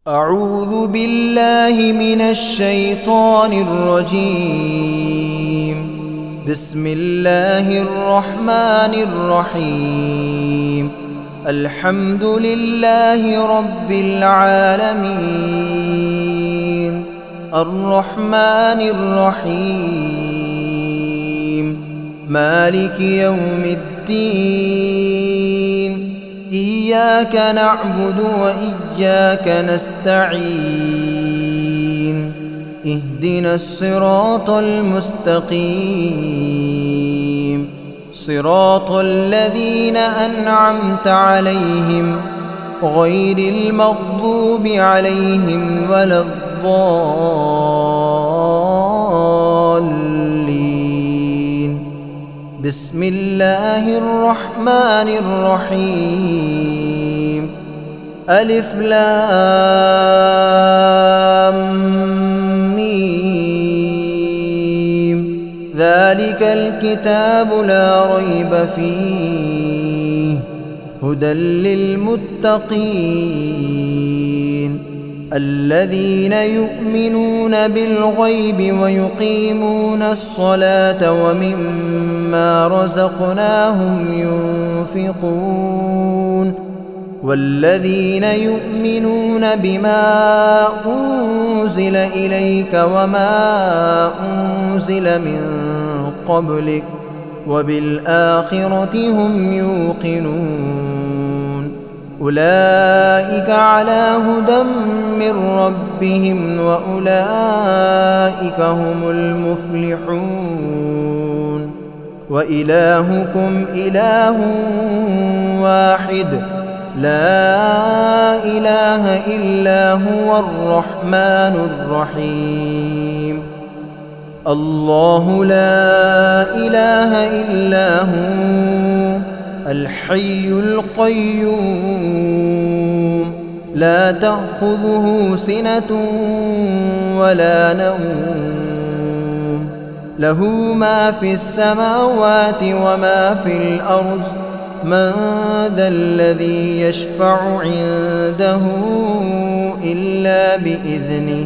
أعوذ بالله من الشيطان الرجيم. بسم الله الرحمن الرحيم. الحمد لله رب العالمين الرحمن الرحيم مالك يوم الدين. إياك نعبد وإياك نستعين. اهدنا الصراط المستقيم صراط الذين أنعمت عليهم غير المغضوب عليهم ولا الضالين. بسم الله الرحمن الرحيم. ألف لام ميم. ذلك الكتاب لا ريب فيه هدى للمتقين الذين يؤمنون بالغيب ويقيمون الصلاة ومما رزقناهم ينفقون والذين يؤمنون بما أنزل إليك وما أنزل من قبلك وبالآخرة هم يوقنون. أولئك على هدى من ربهم وأولئك هم المفلحون. وإلهكم إله واحد لا إله إلا هو الرحمن الرحيم. الله لا إله إلا هو الحي القيوم لا تأخذه سنة ولا نوم له ما في السماوات وما في الأرض. من ذا الذي يشفع عنده إلا بإذنه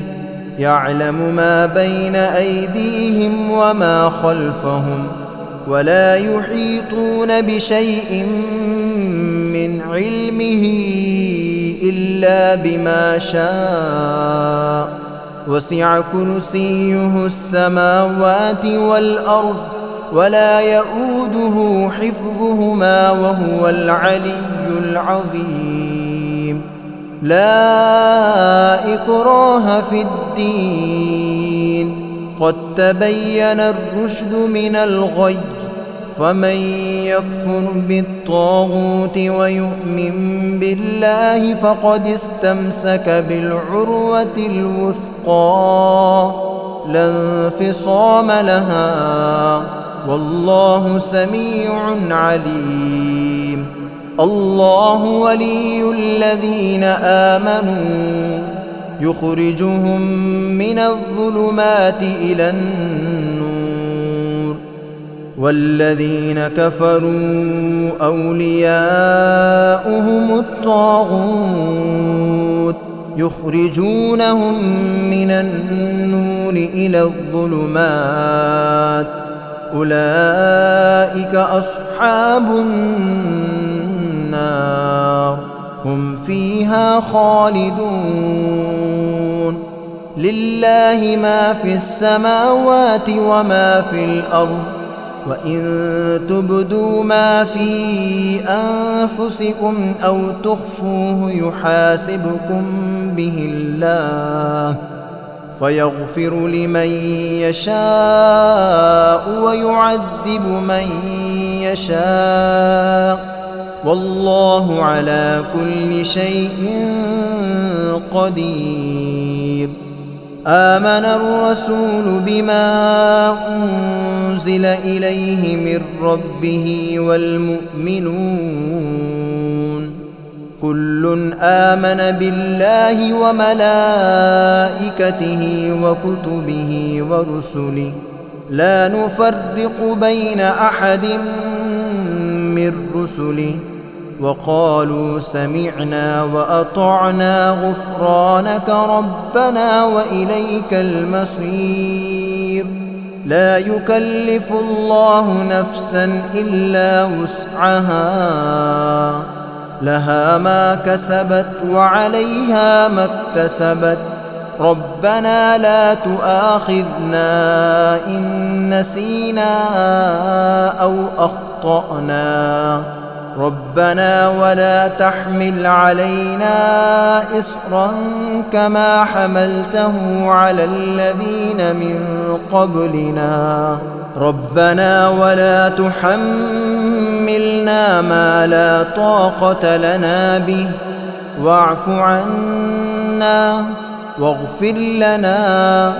يعلم ما بين أيديهم وما خلفهم ولا يحيطون بشيء من علمه إلا بما شاء. وسع كرسيه السماوات والأرض ولا يؤوده حفظهما وهو العلي العظيم. لا إكراه في الدين قد تبين الرشد من الغي. فمن يكفر بالطاغوت ويؤمن بالله فقد استمسك بالعروة الوثقى لا انفصام لها والله سميع عليم. الله ولي الذين آمنوا يخرجهم من الظلمات إلى النور والذين كفروا أولياؤهم الطاغوت يخرجونهم من النور إلى الظلمات. أولئك أصحاب النار هم فيها خالدون. لله ما في السماوات وما في الأرض وإن تبدوا ما في أنفسكم أو تخفوه يحاسبكم به الله فيغفر لمن يشاء ويعذب من يشاء والله على كل شيء قدير. آمن الرسول بما أنزل إليه من ربه والمؤمنون كل آمن بالله وملائكته وكتبه ورسله لا نفرق بين أحد من رسله وقالوا سمعنا وأطعنا غفرانك ربنا وإليك المصير. لا يكلف الله نفسا إلا وسعها، لها ما كسبت وعليها ما اكتسبت. ربنا لا تؤاخذنا إن نسينا أو أخطأنا. ربنا ولا تحمل علينا إصرا كما حملته على الذين من قبلنا. ربنا ولا تحملنا ما لا طاقة لنا به، واعف عنا واغفر لنا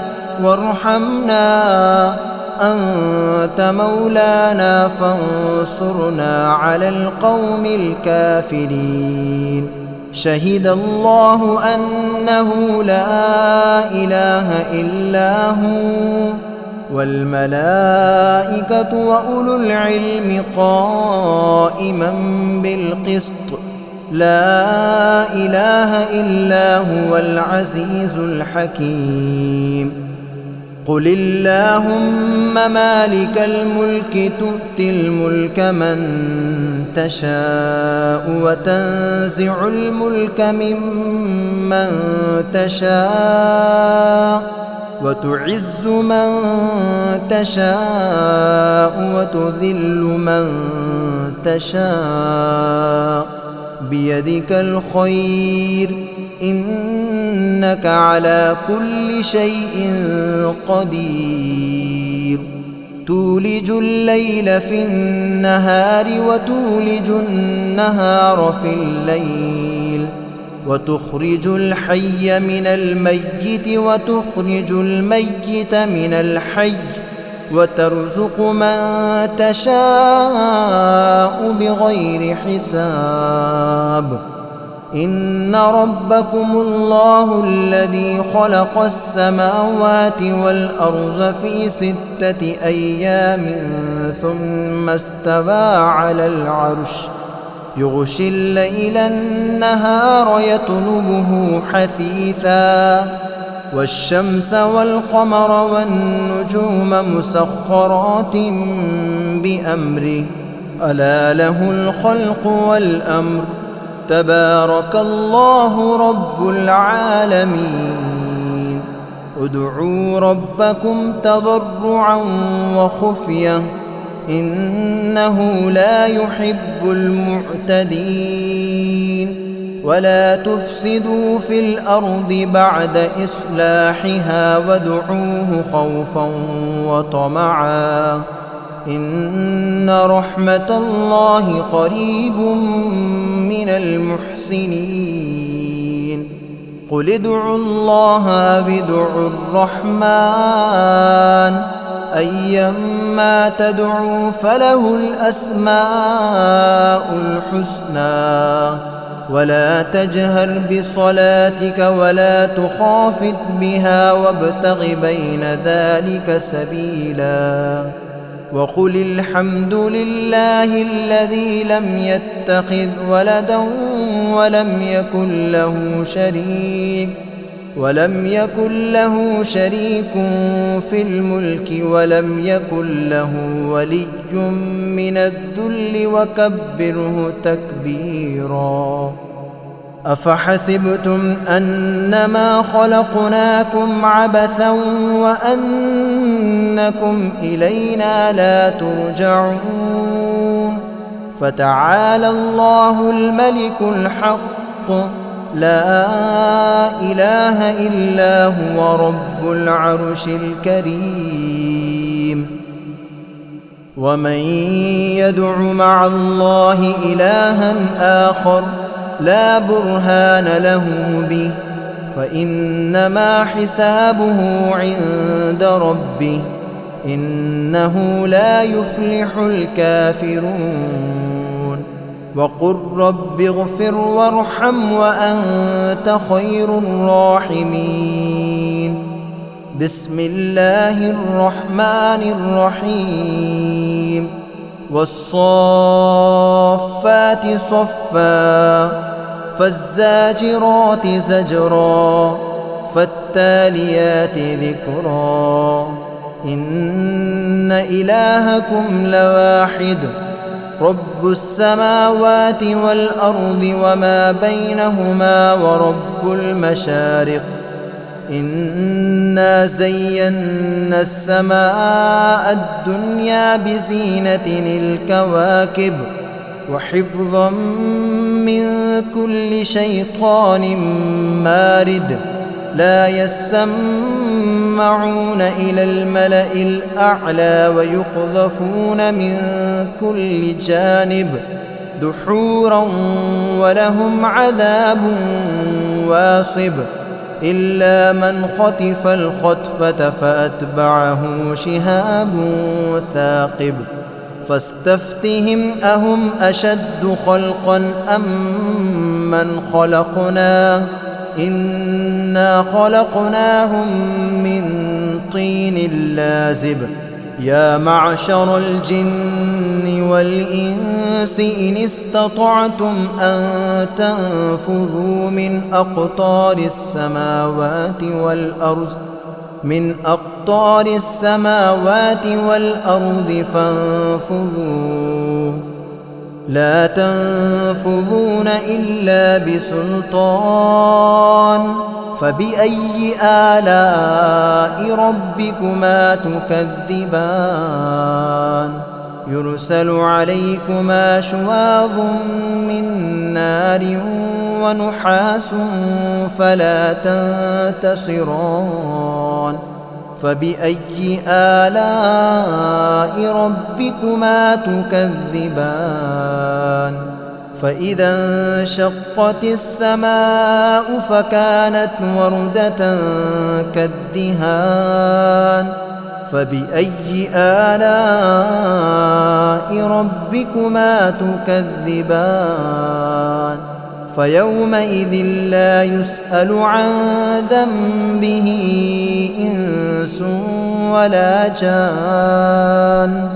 وارحمنا، أنت مولانا فانصرنا على القوم الكافرين. شهد الله أنه لا إله إلا هو والملائكة وأولو العلم قائما بالقسط، لا إله إلا هو العزيز الحكيم. قل اللهم مالك الملك تؤتي الملك من تشاء وتنزع الملك ممن تشاء وتعز من تشاء وتذل من تشاء، بيدك الخير إنك على كل شيء قدير. تولج الليل في النهار وتولج النهار في الليل، وتخرج الحي من الميت وتخرج الميت من الحي، وترزق من تشاء بغير حساب. إن ربكم الله الذي خلق السماوات والأرض في 6 أيام ثم استوى على العرش، يغشي الليل النهار يطلبه حثيثا، والشمس والقمر والنجوم مسخرات بأمره، ألا له الخلق والأمر، تبارك الله رب العالمين. ادعوا ربكم تضرعا وخفية إنه لا يحب المعتدين. ولا تفسدوا في الأرض بعد إصلاحها وادعوه خوفا وطمعا إن رحمة الله قريب من المحسنين. قل ادعوا الله أو ادعوا الرحمن أيما تدعوا فله الأسماء الحسنى. ولا تجهر بصلاتك ولا تخافت بها وابتغ بين ذلك سبيلا. وقل الحمد لله الذي لم يتخذ ولدا ولم يكن له شريك في الملك ولم يكن له ولي من الذل وكبره تكبيرا. أفحسبتم أنما خلقناكم عبثا وأنكم إلينا لا ترجعون. فتعالى الله الملك الحق لا إله إلا هو رب العرش الكريم. ومن يدع مع الله إلها آخر لا برهان له به فإنما حسابه عند ربه إنه لا يفلح الكافرون. وقل رب اغفر وارحم وأنت خير الراحمين. بسم الله الرحمن الرحيم. والصافات صفا فالزاجرات زجرا فالتاليات ذكرا إن إلهكم لواحد رب السماوات والأرض وما بينهما ورب المشارق إنا زينا السماء الدنيا بزينة الكواكب وحفظا من كل شيطان مارد لا يسمعون إلى الملأ الأعلى ويقذفون من كل جانب دحورا ولهم عذاب واصب إلا من خطف الخطفة فأتبعه شهاب ثاقب فاستفتهم أهم أشد خلقا أم من خلقنا إنا خلقناهم من طين لازب يا معشر الجن والإنس إن استطعتم أن تنفذوا من أقطار السماوات والأرض فانفذوا لا تنفذون إلا بسلطان فبأي آلاء ربكما تكذبان يرسل عليكما شواظ من نار ونحاس فلا تنتصران فبأي آلاء ربكما تكذبان فإذا انشقت السماء فكانت وردة كالدهان فبأي آلاء ربكما تكذبان فيومئذ لا يسأل عن ذنبه إنس ولا جان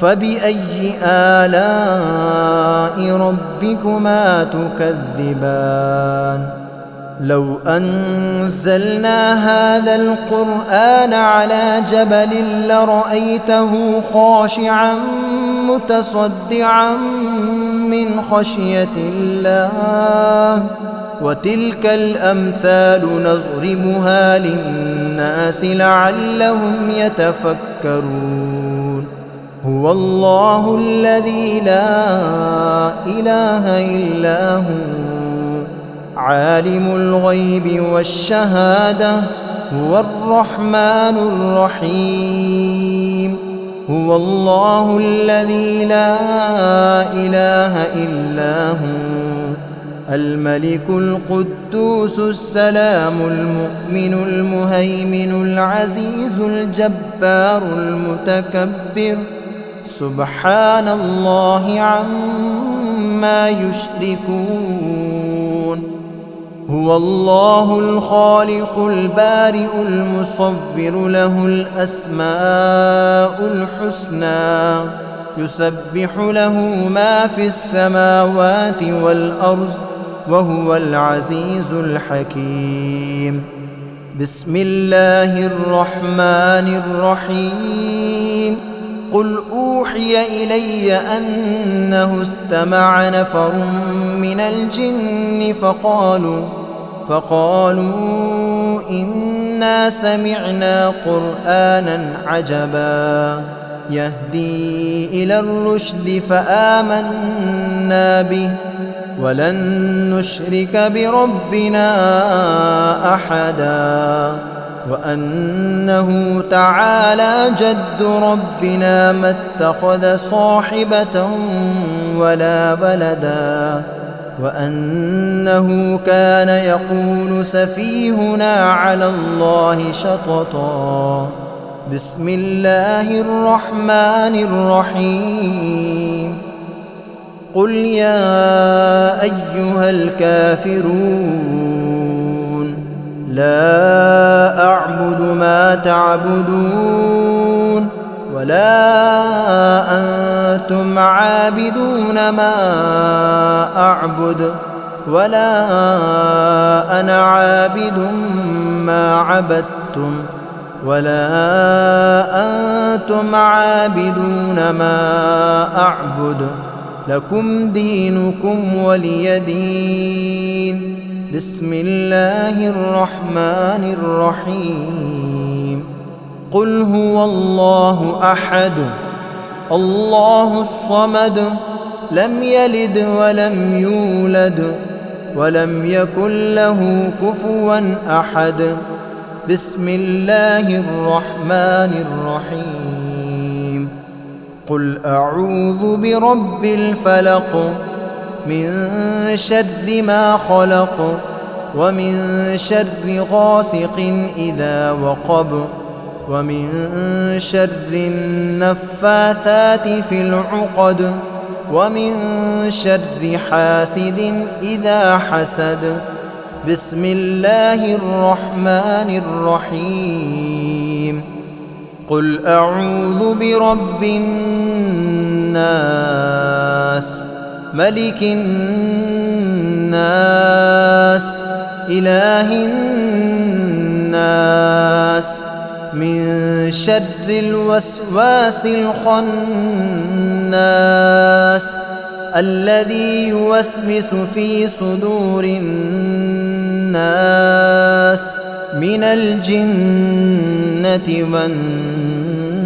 فبأي آلاء ربكما تكذبان لو أنزلنا هذا القرآن على جبل لرأيته خاشعا متصدعا من خشية الله وتلك الأمثال نضربها للناس لعلهم يتفكرون هو الله الذي لا إله إلا هو عالم الغيب والشهادة هو الرحمن الرحيم هو الله الذي لا إله إلا هو الملك القدوس السلام المؤمن المهيمن العزيز الجبار المتكبر سبحان الله عما يشركون هو الله الخالق البارئ المصور له الأسماء الحسنى يسبح له ما في السماوات والأرض وهو العزيز الحكيم بسم الله الرحمن الرحيم قل أوحي إلي أنه استمع نفر من الجن فقالوا إنا سمعنا قرآنا عجبا يهدي إلى الرشد فآمنا به ولن نشرك بربنا أحدا وأنه تعالى جد ربنا ما اتخذ صاحبة ولا ولدا وأنه كان يقول سفيهنا على الله شططا بسم الله الرحمن الرحيم قل يا أيها الكافرون لا أعبد ما تعبدون ولا أنتم عابدون ما أعبد ولا أنا عابد ما عبدتم ولا أنتم عابدون ما أعبد لكم دينكم ولي دين. بسم الله الرحمن الرحيم. قل هو الله أحد الله الصمد لم يلد ولم يولد ولم يكن له كفوا أحد. بسم الله الرحمن الرحيم. قل أعوذ برب الفلق من شر ما خلق ومن شر غاسق إذا وقب ومن شر النفاثات في العقد ومن شر حاسد إذا حسد. بسم الله الرحمن الرحيم. قل أعوذ برب الناس ملك الناس إله الناس من شر الوسواس الخناس الذي يوسوس في صدور الناس من الجنة والناس.